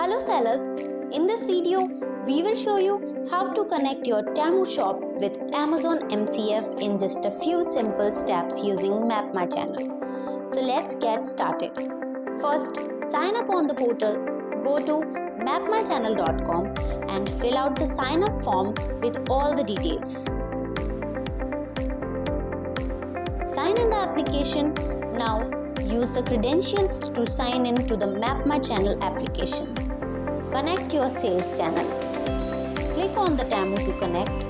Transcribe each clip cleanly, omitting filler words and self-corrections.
Hello sellers, in this video we will show you how to connect your Temu shop with Amazon MCF in just a few simple steps using MapMyChannel. So let's get started. First, sign up on the portal. Go to MapMyChannel.com and fill out the sign up form with all the details. Sign in the application. Now use the credentials to sign in to the MapMyChannel application. Connect your sales channel. Click on the Temu to connect.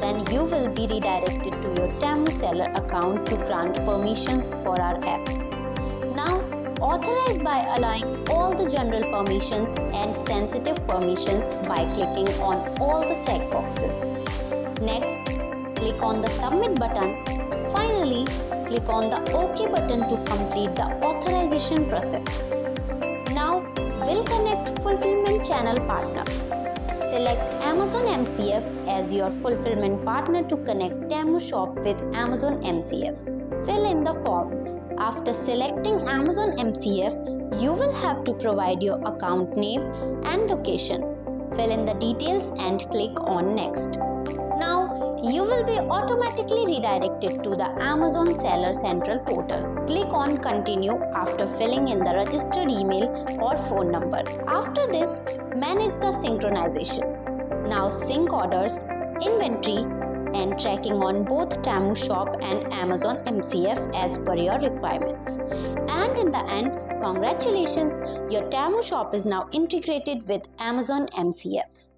Then you will be redirected to your Temu seller account to grant permissions for our app. Now authorize by allowing all the general permissions and sensitive permissions by clicking on all the checkboxes. Next, click on the submit button. Finally, click on the OK button to complete the authorization process. Now, we'll connect fulfillment channel partner. Select Amazon MCF as your fulfillment partner to connect Temu shop with Amazon MCF. Fill in the form. After selecting Amazon MCF, you will have to provide your account name and location. Fill in the details and click on Next. Now, you will be automatically redirected to the Amazon Seller Central portal. Click on Continue after filling in the registered email or phone number. After this, manage the synchronization. Now sync orders, inventory, and tracking on both Temu Shop and Amazon MCF as per your requirements. And in the end, congratulations, your Temu Shop is now integrated with Amazon MCF.